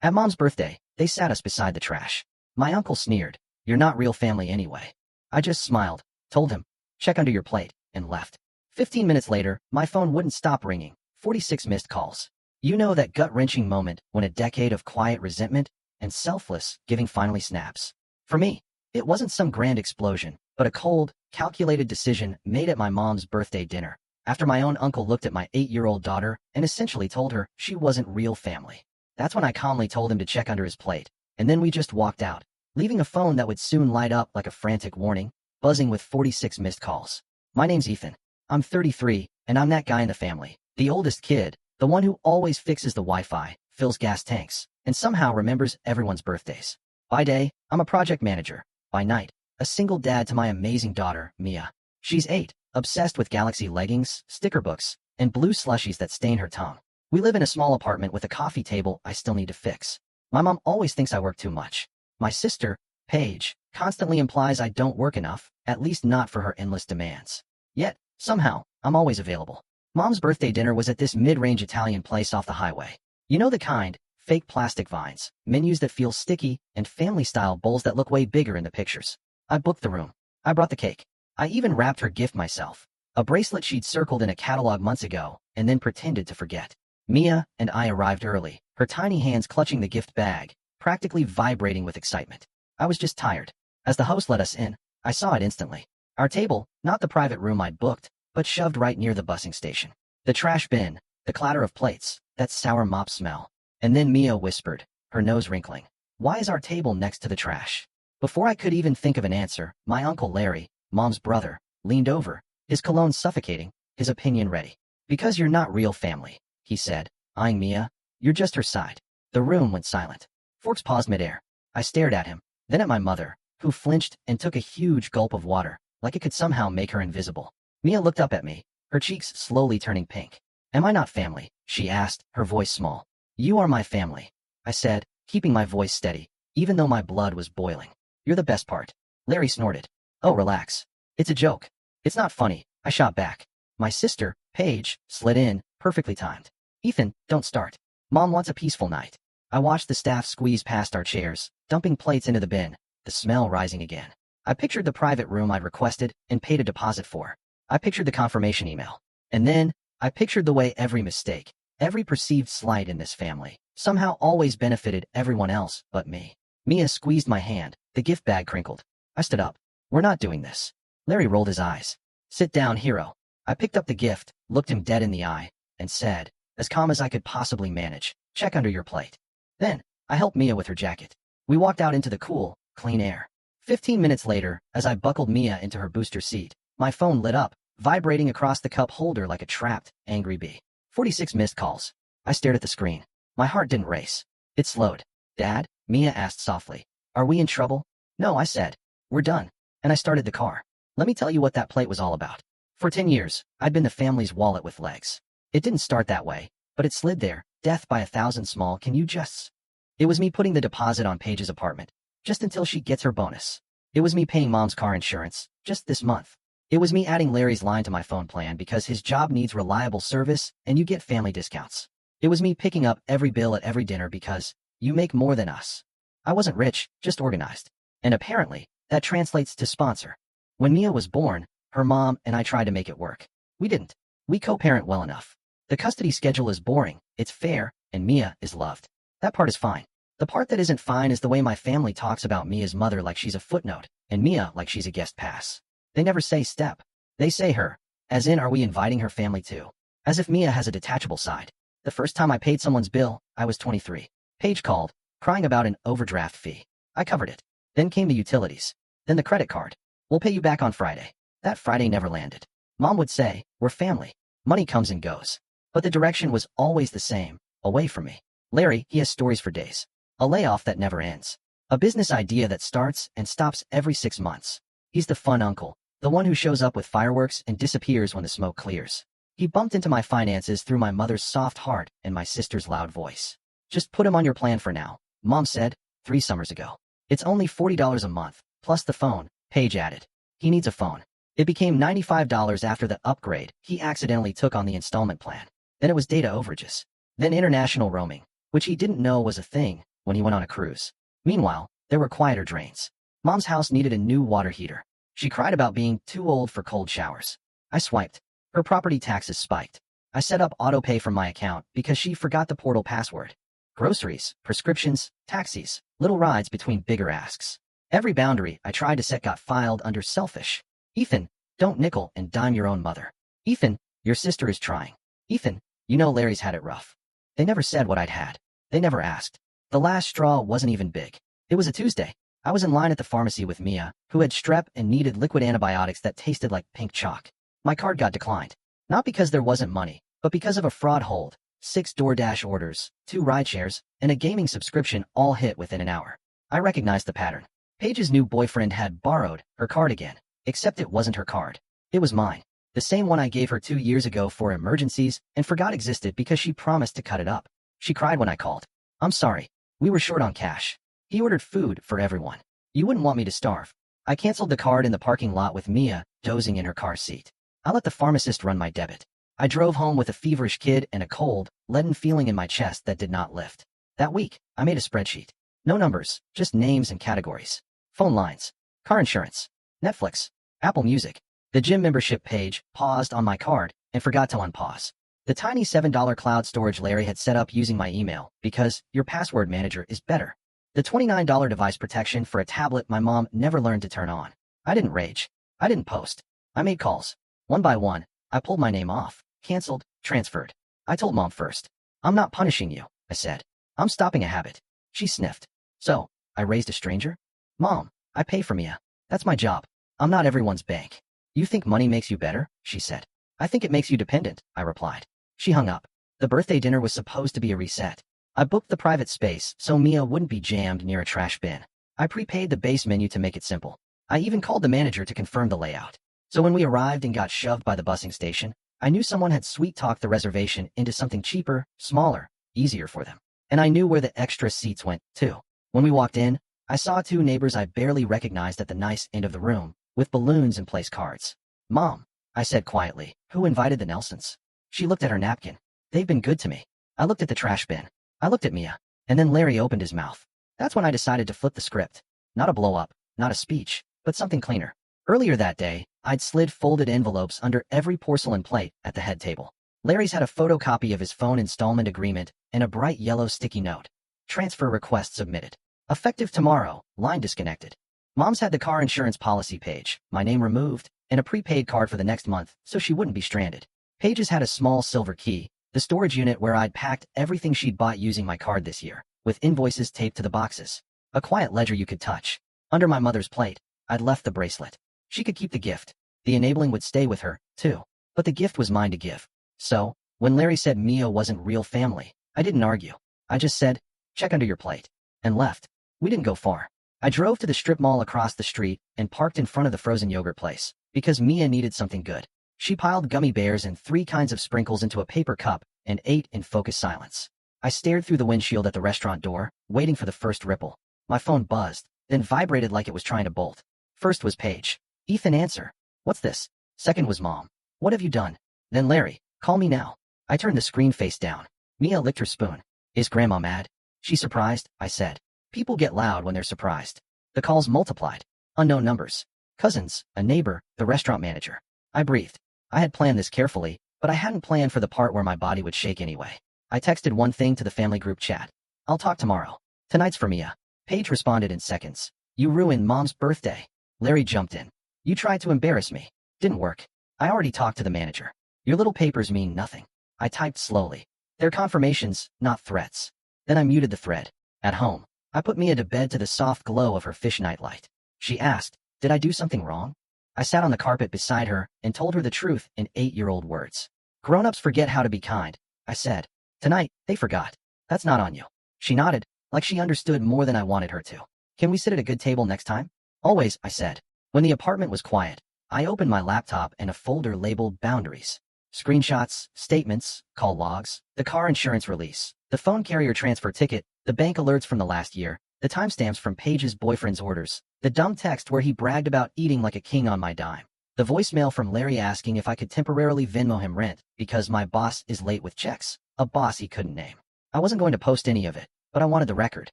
At Mom's birthday, they sat us beside the trash. My uncle sneered, "You're not real family anyway." I just smiled, told him, "Check under your plate," and left. 15 minutes later, my phone wouldn't stop ringing. 46 missed calls. You know that gut-wrenching moment when a decade of quiet resentment and selfless giving finally snaps. For me, it wasn't some grand explosion, but a cold, calculated decision made at my mom's birthday dinner, after my own uncle looked at my 8-year-old daughter and essentially told her she wasn't real family. That's when I calmly told him to check under his plate, and then we just walked out, leaving a phone that would soon light up like a frantic warning, buzzing with 46 missed calls. My name's Ethan. I'm 33, and I'm that guy in the family, the oldest kid, the one who always fixes the Wi-Fi, fills gas tanks, and somehow remembers everyone's birthdays. By day, I'm a project manager. By night, a single dad to my amazing daughter, Mia. She's 8, obsessed with Galaxy leggings, sticker books, and blue slushies that stain her tongue. We live in a small apartment with a coffee table I still need to fix. My mom always thinks I work too much. My sister, Paige, constantly implies I don't work enough, at least not for her endless demands. Yet, somehow, I'm always available. Mom's birthday dinner was at this mid-range Italian place off the highway. You know the kind, fake plastic vines, menus that feel sticky, and family-style bowls that look way bigger in the pictures. I booked the room. I brought the cake. I even wrapped her gift myself, a bracelet she'd circled in a catalog months ago, and then pretended to forget. Mia and I arrived early, her tiny hands clutching the gift bag, practically vibrating with excitement. I was just tired. As the host let us in, I saw it instantly. Our table, not the private room I'd booked, but shoved right near the busing station. The trash bin, the clatter of plates, that sour mop smell. And then Mia whispered, her nose wrinkling, "Why is our table next to the trash?" Before I could even think of an answer, my Uncle Larry, Mom's brother, leaned over, his cologne suffocating, his opinion ready. "Because you're not real family," he said, eyeing Mia. "You're just her side." The room went silent. Forks paused midair. I stared at him, then at my mother, who flinched and took a huge gulp of water, like it could somehow make her invisible. Mia looked up at me, her cheeks slowly turning pink. "Am I not family?" she asked, her voice small. "You are my family," I said, keeping my voice steady, even though my blood was boiling. "You're the best part." Larry snorted. "Oh, relax. It's a joke." "It's not funny," I shot back. My sister, Paige, slid in, perfectly timed. "Ethan, don't start. Mom wants a peaceful night." I watched the staff squeeze past our chairs, dumping plates into the bin, the smell rising again. I pictured the private room I'd requested and paid a deposit for. I pictured the confirmation email. And then, I pictured the way every mistake, every perceived slight in this family, somehow always benefited everyone else but me. Mia squeezed my hand, the gift bag crinkled. I stood up. "We're not doing this." Larry rolled his eyes. "Sit down, hero." I picked up the gift, looked him dead in the eye, and said, as calm as I could possibly manage, "Check under your plate." Then, I helped Mia with her jacket. We walked out into the cool, clean air. 15 minutes later, as I buckled Mia into her booster seat, my phone lit up, vibrating across the cup holder like a trapped, angry bee. 46 missed calls. I stared at the screen. My heart didn't race. It slowed. "Dad?" Mia asked softly. "Are we in trouble?" "No," I said. "We're done." And I started the car. Let me tell you what that plate was all about. For 10 years, I'd been the family's wallet with legs. It didn't start that way, but it slid there, death by 1,000 small can you justs. It was me putting the deposit on Paige's apartment, just until she gets her bonus. It was me paying Mom's car insurance, just this month. It was me adding Larry's line to my phone plan because his job needs reliable service and you get family discounts. It was me picking up every bill at every dinner because you make more than us. I wasn't rich, just organized. And apparently, that translates to sponsor. When Mia was born, her mom and I tried to make it work. We didn't. We co-parent well enough. The custody schedule is boring, it's fair, and Mia is loved. That part is fine. The part that isn't fine is the way my family talks about Mia's mother like she's a footnote, and Mia like she's a guest pass. They never say step. They say her. As in, are we inviting her family too? As if Mia has a detachable side. The first time I paid someone's bill, I was 23. Paige called, crying about an overdraft fee. I covered it. Then came the utilities. Then the credit card. "We'll pay you back on Friday." That Friday never landed. Mom would say, "We're family. Money comes and goes." But the direction was always the same, away from me. Larry, he has stories for days. A layoff that never ends. A business idea that starts and stops every 6 months. He's the fun uncle, the one who shows up with fireworks and disappears when the smoke clears. He bumped into my finances through my mother's soft heart and my sister's loud voice. "Just put him on your plan for now," Mom said, 3 summers ago. "It's only $40 a month, plus the phone," Paige added. "He needs a phone." It became $95 after the upgrade he accidentally took on the installment plan. Then it was data overages. Then international roaming, which he didn't know was a thing, when he went on a cruise. Meanwhile, there were quieter drains. Mom's house needed a new water heater. She cried about being too old for cold showers. I swiped. Her property taxes spiked. I set up autopay from my account because she forgot the portal password. Groceries, prescriptions, taxis, little rides between bigger asks. Every boundary I tried to set got filed under selfish. Ethan, don't nickel and dime your own mother. Ethan, your sister is trying. Ethan, you know Larry's had it rough. They never said what I'd had. They never asked. The last straw wasn't even big. It was a Tuesday. I was in line at the pharmacy with Mia, who had strep and needed liquid antibiotics that tasted like pink chalk. My card got declined. Not because there wasn't money, but because of a fraud hold. 6 DoorDash orders, 2 rideshares, and a gaming subscription all hit within an hour. I recognized the pattern. Paige's new boyfriend had borrowed her card again, except it wasn't her card. It was mine. The same one I gave her 2 years ago for emergencies and forgot existed because she promised to cut it up. She cried when I called. I'm sorry. We were short on cash. He ordered food for everyone. You wouldn't want me to starve. I canceled the card in the parking lot with Mia dozing in her car seat. I let the pharmacist run my debit. I drove home with a feverish kid and a cold, leaden feeling in my chest that did not lift. That week, I made a spreadsheet. No numbers, just names and categories. Phone lines, car insurance, Netflix, Apple Music. The gym membership page paused on my card and forgot to unpause. The tiny $7 cloud storage Larry had set up using my email because your password manager is better. The $29 device protection for a tablet my mom never learned to turn on. I didn't rage. I didn't post. I made calls. One by one, I pulled my name off, canceled, transferred. I told Mom first. I'm not punishing you, I said. I'm stopping a habit. She sniffed. So, I raised a stranger? Mom, I pay for Mia. That's my job. I'm not everyone's bank. You think money makes you better? She said. I think it makes you dependent, I replied. She hung up. The birthday dinner was supposed to be a reset. I booked the private space so Mia wouldn't be jammed near a trash bin. I prepaid the base menu to make it simple. I even called the manager to confirm the layout. So when we arrived and got shoved by the busing station, I knew someone had sweet-talked the reservation into something cheaper, smaller, easier for them. And I knew where the extra seats went, too. When we walked in, I saw 2 neighbors I barely recognized at the nice end of the room, with balloons and place cards. Mom, I said quietly, who invited the Nelsons? She looked at her napkin. They've been good to me. I looked at the trash bin. I looked at Mia. And then Larry opened his mouth. That's when I decided to flip the script. Not a blow-up, not a speech, but something cleaner. Earlier that day, I'd slid folded envelopes under every porcelain plate at the head table. Larry's had a photocopy of his phone installment agreement and a bright yellow sticky note. Transfer request submitted. Effective tomorrow, line disconnected. Mom's had the car insurance policy page, my name removed, and a prepaid card for the next month so she wouldn't be stranded. Paige's had a small silver key, the storage unit where I'd packed everything she'd bought using my card this year, with invoices taped to the boxes. A quiet ledger you could touch. Under my mother's plate, I'd left the bracelet. She could keep the gift. The enabling would stay with her, too. But the gift was mine to give. So, when Larry said Mia wasn't real family, I didn't argue. I just said, check under your plate. And left. We didn't go far. I drove to the strip mall across the street and parked in front of the frozen yogurt place, because Mia needed something good. She piled gummy bears and 3 kinds of sprinkles into a paper cup and ate in focused silence. I stared through the windshield at the restaurant door, waiting for the first ripple. My phone buzzed, then vibrated like it was trying to bolt. First was Paige. Ethan, answer. What's this? Second was Mom. What have you done? Then Larry. Call me now. I turned the screen face down. Mia licked her spoon. Is Grandma mad? She's surprised, I said. People get loud when they're surprised. The calls multiplied. Unknown numbers. Cousins, a neighbor, the restaurant manager. I breathed. I had planned this carefully, but I hadn't planned for the part where my body would shake anyway. I texted one thing to the family group chat. I'll talk tomorrow. Tonight's for Mia. Paige responded in seconds. You ruined Mom's birthday. Larry jumped in. You tried to embarrass me. Didn't work. I already talked to the manager. Your little papers mean nothing. I typed slowly. They're confirmations, not threats. Then I muted the thread. At home, I put Mia to bed to the soft glow of her fish nightlight. She asked, did I do something wrong? I sat on the carpet beside her and told her the truth in 8-year-old words. Grown-ups forget how to be kind, I said. Tonight, they forgot. That's not on you. She nodded, like she understood more than I wanted her to. Can we sit at a good table next time? Always, I said. When the apartment was quiet, I opened my laptop and a folder labeled Boundaries. Screenshots, statements, call logs, the car insurance release, the phone carrier transfer ticket, the bank alerts from the last year, the timestamps from Paige's boyfriend's orders, the dumb text where he bragged about eating like a king on my dime, the voicemail from Larry asking if I could temporarily Venmo him rent because my boss is late with checks, a boss he couldn't name. I wasn't going to post any of it, but I wanted the record.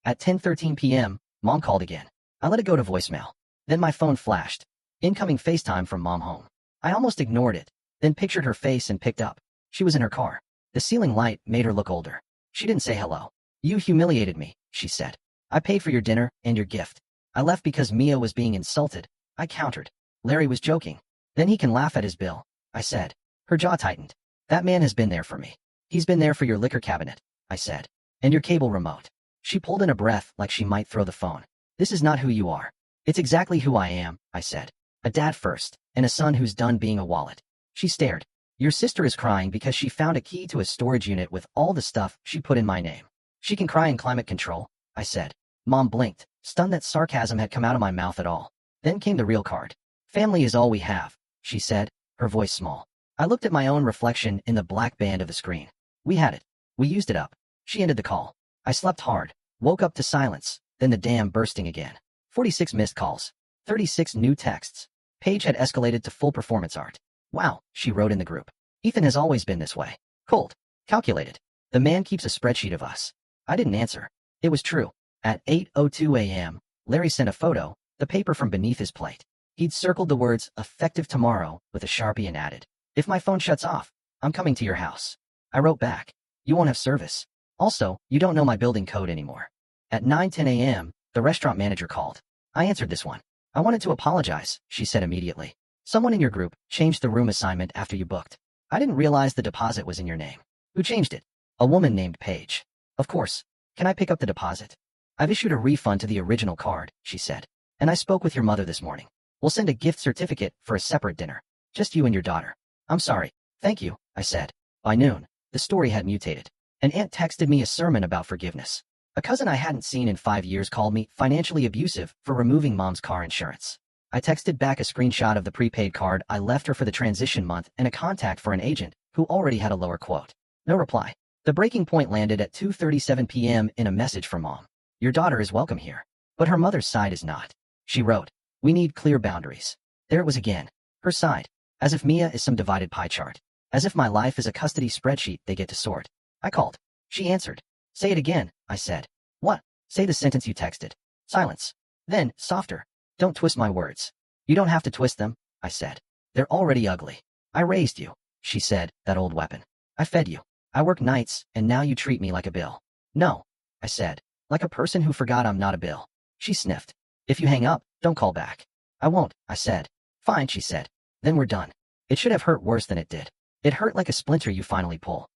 At 10:13 p.m., Mom called again. I let it go to voicemail. Then my phone flashed. Incoming FaceTime from Mom home. I almost ignored it, then pictured her face and picked up. She was in her car. The ceiling light made her look older. She didn't say hello. You humiliated me, she said. I paid for your dinner and your gift. I left because Mia was being insulted. I countered. Larry was joking. Then he can laugh at his bill, I said. Her jaw tightened. That man has been there for me. He's been there for your liquor cabinet, I said. And your cable remote. She pulled in a breath like she might throw the phone. This is not who you are. It's exactly who I am, I said. A dad first, and a son who's done being a wallet. She stared. Your sister is crying because she found a key to a storage unit with all the stuff she put in my name. She can cry in climate control, I said. Mom blinked, stunned that sarcasm had come out of my mouth at all. Then came the real card. Family is all we have, she said, her voice small. I looked at my own reflection in the black band of the screen. We had it. We used it up. She ended the call. I slept hard, woke up to silence, then the dam bursting again. 46 missed calls. 36 new texts. Paige had escalated to full performance art. Wow, she wrote in the group. Ethan has always been this way. Cold. Calculated. The man keeps a spreadsheet of us. I didn't answer. It was true. At 8:02 a.m., Larry sent a photo, the paper from beneath his plate. He'd circled the words, effective tomorrow, with a Sharpie and added, if my phone shuts off, I'm coming to your house. I wrote back, you won't have service. Also, you don't know my building code anymore. At 9:10 a.m., the restaurant manager called. I answered this one. I wanted to apologize, she said immediately. Someone in your group changed the room assignment after you booked. I didn't realize the deposit was in your name. Who changed it? A woman named Paige. Of course. Can I pick up the deposit? I've issued a refund to the original card, she said. And I spoke with your mother this morning. We'll send a gift certificate for a separate dinner. Just you and your daughter. I'm sorry. Thank you, I said. By noon, the story had mutated. An aunt texted me a sermon about forgiveness. A cousin I hadn't seen in 5 years called me financially abusive for removing Mom's car insurance. I texted back a screenshot of the prepaid card I left her for the transition month and a contact for an agent who already had a lower quote. No reply. The breaking point landed at 2:37 p.m. in a message from Mom. Your daughter is welcome here, but her mother's side is not. She wrote, we need clear boundaries. There it was again. Her side. As if Mia is some divided pie chart. As if my life is a custody spreadsheet they get to sort. I called. She answered. Say it again, I said. What? Say the sentence you texted. Silence. Then, softer. Don't twist my words. You don't have to twist them, I said. They're already ugly. I raised you, she said, that old weapon. I fed you. I work nights, and now you treat me like a bill. No, I said, like a person who forgot I'm not a bill. She sniffed. If you hang up, don't call back. I won't, I said. Fine, she said. Then we're done. It should have hurt worse than it did. It hurt like a splinter you finally pull.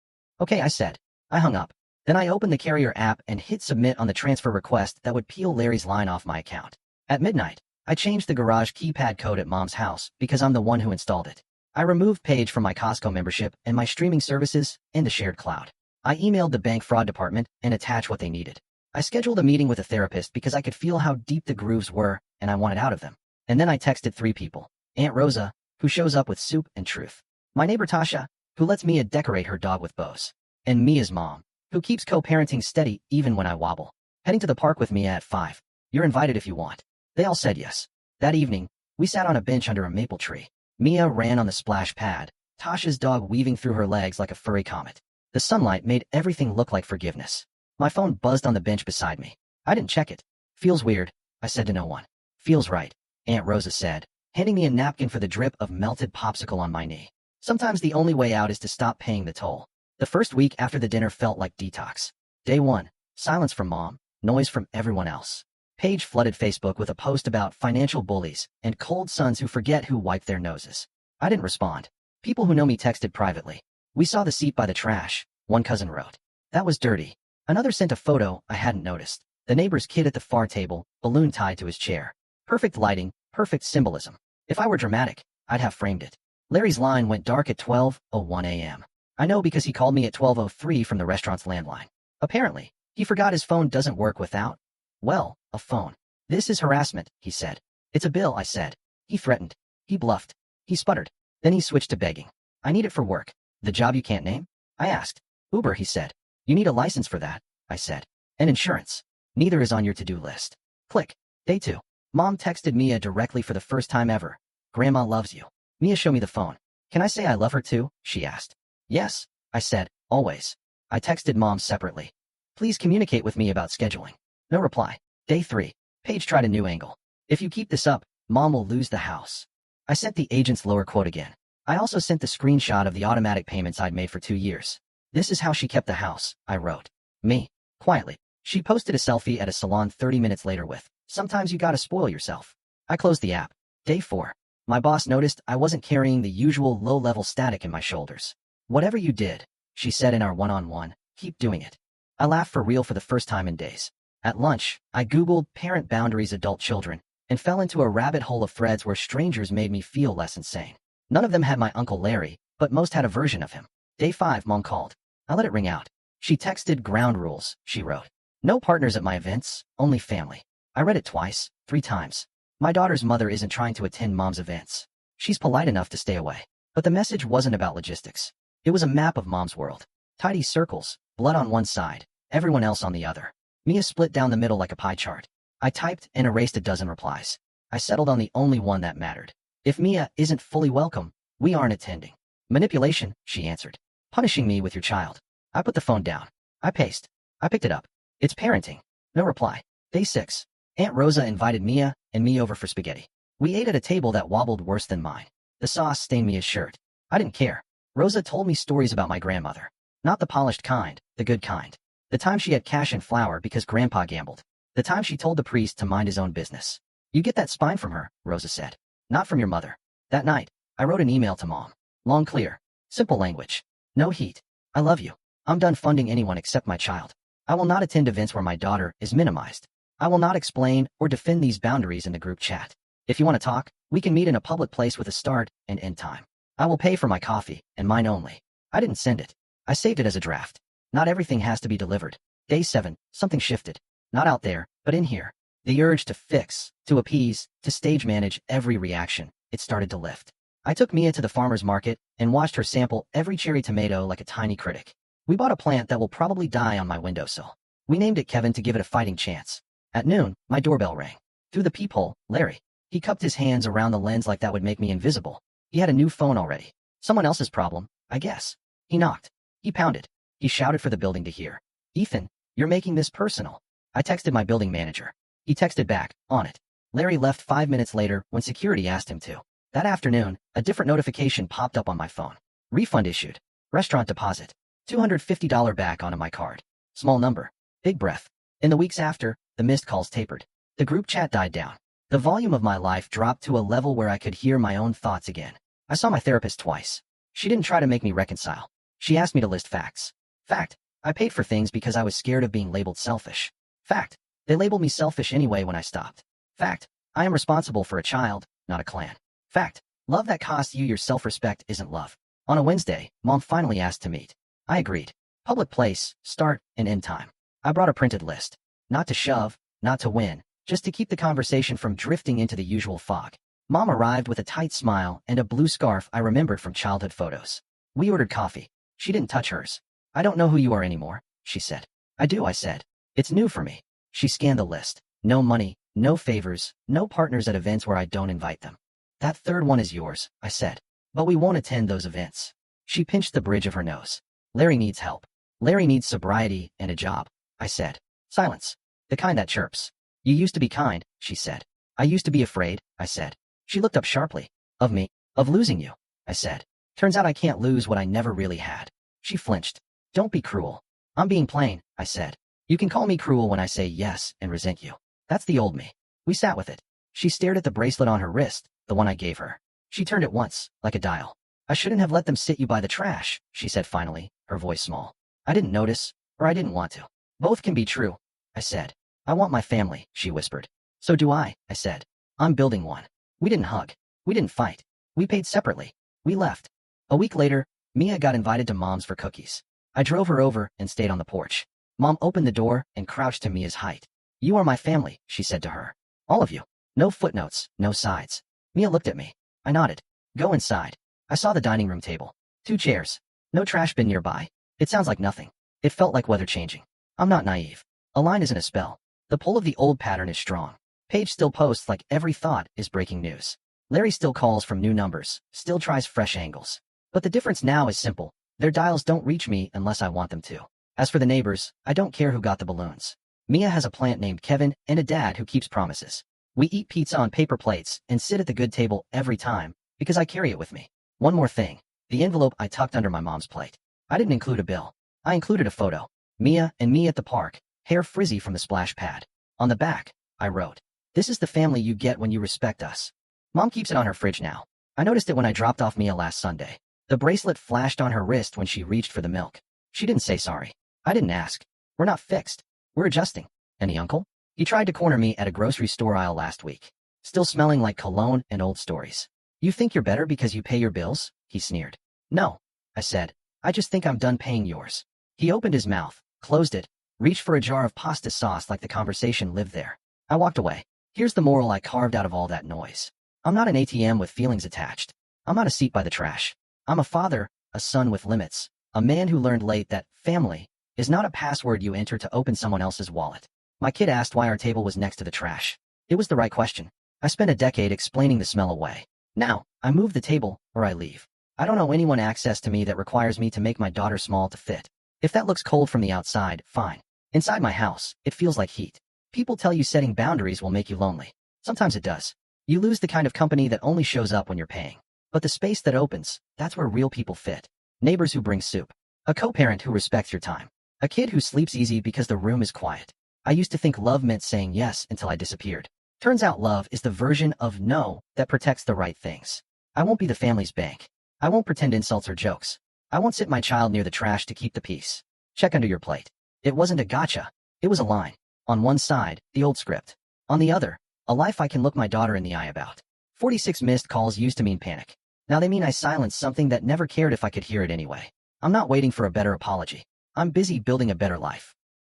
Okay, I said. I hung up. Then I opened the carrier app and hit submit on the transfer request that would peel Larry's line off my account. At midnight, I changed the garage keypad code at Mom's house because I'm the one who installed it. I removed Paige from my Costco membership and my streaming services and the shared cloud. I emailed the bank fraud department and attached what they needed. I scheduled a meeting with a therapist because I could feel how deep the grooves were and I wanted out of them. And then I texted 3 people. Aunt Rosa, who shows up with soup and truth. My neighbor Tasha, who lets Mia decorate her dog with bows. And Mia's mom, who keeps co-parenting steady even when I wobble. Heading to the park with Mia at 5. You're invited if you want. They all said yes. That evening, we sat on a bench under a maple tree. Mia ran on the splash pad, Tasha's dog weaving through her legs like a furry comet. The sunlight made everything look like forgiveness. My phone buzzed on the bench beside me. I didn't check it. Feels weird, I said to no one. Feels right, Aunt Rosa said, handing me a napkin for the drip of melted popsicle on my knee. Sometimes the only way out is to stop paying the toll. The first week after the dinner felt like detox. Day 1, silence from Mom, noise from everyone else. Paige flooded Facebook with a post about financial bullies and cold sons who forget who wiped their noses. I didn't respond. People who know me texted privately. We saw the seat by the trash, one cousin wrote. That was dirty. Another sent a photo I hadn't noticed. The neighbor's kid at the far table, balloon tied to his chair. Perfect lighting, perfect symbolism. If I were dramatic, I'd have framed it. Larry's line went dark at 12:01 a.m. I know because he called me at 12:03 from the restaurant's landline. Apparently, he forgot his phone doesn't work without, well, a phone. This is harassment, he said. It's a bill, I said. He threatened. He bluffed. He sputtered. Then he switched to begging. I need it for work. The job you can't name? I asked. Uber, he said. You need a license for that, I said. And insurance. Neither is on your to-do list. Click. Day 2. Mom texted Mia directly for the first time ever. Grandma loves you. Mia, show me the phone. Can I say I love her too? She asked. Yes, I said, always. I texted Mom separately. Please communicate with me about scheduling. No reply. Day 3. Paige tried a new angle. If you keep this up, Mom will lose the house. I sent the agent's lower quote again. I also sent the screenshot of the automatic payments I'd made for 2 years. This is how she kept the house, I wrote. Me. Quietly. She posted a selfie at a salon 30 minutes later with, "Sometimes you gotta spoil yourself." I closed the app. Day 4. My boss noticed I wasn't carrying the usual low-level static in my shoulders. "Whatever you did," she said in our one-on-one, "keep doing it." I laughed for real for the first time in days. At lunch, I Googled parent boundaries adult children and fell into a rabbit hole of threads where strangers made me feel less insane. None of them had my Uncle Larry, but most had a version of him. Day 5, Mom called. I let it ring out. She texted ground rules, she wrote. "No partners at my events, only family." I read it twice, 3 times. My daughter's mother isn't trying to attend Mom's events. She's polite enough to stay away. But the message wasn't about logistics. It was a map of Mom's world. Tidy circles, blood on one side, everyone else on the other. Mia split down the middle like a pie chart. I typed and erased a dozen replies. I settled on the only one that mattered. "If Mia isn't fully welcome, we aren't attending." "Manipulation," she answered. "Punishing me with your child." I put the phone down. I paced. I picked it up. "It's parenting." No reply. Day 6. Aunt Rosa invited Mia and me over for spaghetti. We ate at a table that wobbled worse than mine. The sauce stained Mia's shirt. I didn't care. Rosa told me stories about my grandmother. Not the polished kind, the good kind. The time she had cash and flour because Grandpa gambled. The time she told the priest to mind his own business. "You get that spine from her," Rosa said. "Not from your mother." That night, I wrote an email to Mom. Long, clear. Simple language. No heat. "I love you. I'm done funding anyone except my child. I will not attend events where my daughter is minimized. I will not explain or defend these boundaries in the group chat. If you want to talk, we can meet in a public place with a start and end time. I will pay for my coffee, and mine only." I didn't send it. I saved it as a draft. Not everything has to be delivered. Day 7, something shifted. Not out there, but in here. The urge to fix, to appease, to stage manage every reaction, it started to lift. I took Mia to the farmer's market and watched her sample every cherry tomato like a tiny critic. We bought a plant that will probably die on my windowsill. We named it Kevin to give it a fighting chance. At noon, my doorbell rang. Through the peephole, Larry. He cupped his hands around the lens like that would make me invisible. He had a new phone already. Someone else's problem, I guess. He knocked. He pounded. He shouted for the building to hear. "Ethan, you're making this personal." I texted my building manager. He texted back, "On it." Larry left 5 minutes later when security asked him to. That afternoon, a different notification popped up on my phone. Refund issued. Restaurant deposit. $250 back onto my card. Small number. Big breath. In the weeks after, the missed calls tapered. The group chat died down. The volume of my life dropped to a level where I could hear my own thoughts again. I saw my therapist twice. She didn't try to make me reconcile. She asked me to list facts. Fact, I paid for things because I was scared of being labeled selfish. Fact, they labeled me selfish anyway when I stopped. Fact, I am responsible for a child, not a clan. Fact, love that costs you your self-respect isn't love. On a Wednesday, Mom finally asked to meet. I agreed. Public place, start and end time. I brought a printed list. Not to shove, not to win, just to keep the conversation from drifting into the usual fog. Mom arrived with a tight smile and a blue scarf I remembered from childhood photos. We ordered coffee. She didn't touch hers. "I don't know who you are anymore," she said. "I do," I said. "It's new for me." She scanned the list. No money, no favors, no partners at events where I don't invite them. "That third one is yours," I said. "But we won't attend those events." She pinched the bridge of her nose. "Larry needs help. Larry needs sobriety and a job," I said. Silence. The kind that chirps. "You used to be kind," she said. "I used to be afraid," I said. She looked up sharply. "Of me? Of losing you?" I said. "Turns out I can't lose what I never really had." She flinched. "Don't be cruel." "I'm being plain," I said. "You can call me cruel when I say yes and resent you. That's the old me." We sat with it. She stared at the bracelet on her wrist, the one I gave her. She turned it once, like a dial. "I shouldn't have let them sit you by the trash," she said finally, her voice small. "I didn't notice, or I didn't want to." "Both can be true," I said. "I want my family," she whispered. "So do I said. "I'm building one." We didn't hug. We didn't fight. We paid separately. We left. A week later, Mia got invited to Mom's for cookies. I drove her over and stayed on the porch. Mom opened the door and crouched to Mia's height. "You are my family," she said to her. "All of you. No footnotes, no sides." Mia looked at me. I nodded. "Go inside." I saw the dining room table. 2 chairs. No trash bin nearby. It sounds like nothing. It felt like weather changing. I'm not naive. A line isn't a spell. The pull of the old pattern is strong. Paige still posts like every thought is breaking news. Larry still calls from new numbers, still tries fresh angles. But the difference now is simple. Their dials don't reach me unless I want them to. As for the neighbors, I don't care who got the balloons. Mia has a plant named Kevin and a dad who keeps promises. We eat pizza on paper plates and sit at the good table every time because I carry it with me. One more thing. The envelope I tucked under my mom's plate. I didn't include a bill. I included a photo. Mia and me at the park, hair frizzy from the splash pad. On the back, I wrote, "This is the family you get when you respect us." Mom keeps it on her fridge now. I noticed it when I dropped off Mia last Sunday. The bracelet flashed on her wrist when she reached for the milk. She didn't say sorry. I didn't ask. We're not fixed. We're adjusting. And the uncle? He tried to corner me at a grocery store aisle last week. Still smelling like cologne and old stories. "You think you're better because you pay your bills?" He sneered. "No," I said. "I just think I'm done paying yours." He opened his mouth, closed it, reached for a jar of pasta sauce like the conversation lived there. I walked away. Here's the moral I carved out of all that noise. I'm not an ATM with feelings attached. I'm not a seat by the trash. I'm a father, a son with limits, a man who learned late that family is not a password you enter to open someone else's wallet. My kid asked why our table was next to the trash. It was the right question. I spent a decade explaining the smell away. Now, I move the table, or I leave. I don't owe anyone access to me that requires me to make my daughter small to fit. If that looks cold from the outside, fine. Inside my house, it feels like heat. People tell you setting boundaries will make you lonely. Sometimes it does. You lose the kind of company that only shows up when you're paying. But the space that opens, that's where real people fit. Neighbors who bring soup. A co-parent who respects your time. A kid who sleeps easy because the room is quiet. I used to think love meant saying yes until I disappeared. Turns out love is the version of no that protects the right things. I won't be the family's bank. I won't pretend insults or jokes. I won't sit my child near the trash to keep the peace. Check under your plate. It wasn't a gotcha. It was a line. On one side, the old script. On the other, a life I can look my daughter in the eye about. 46 missed calls used to mean panic. Now they mean I silenced something that never cared if I could hear it anyway. I'm not waiting for a better apology. I'm busy building a better life.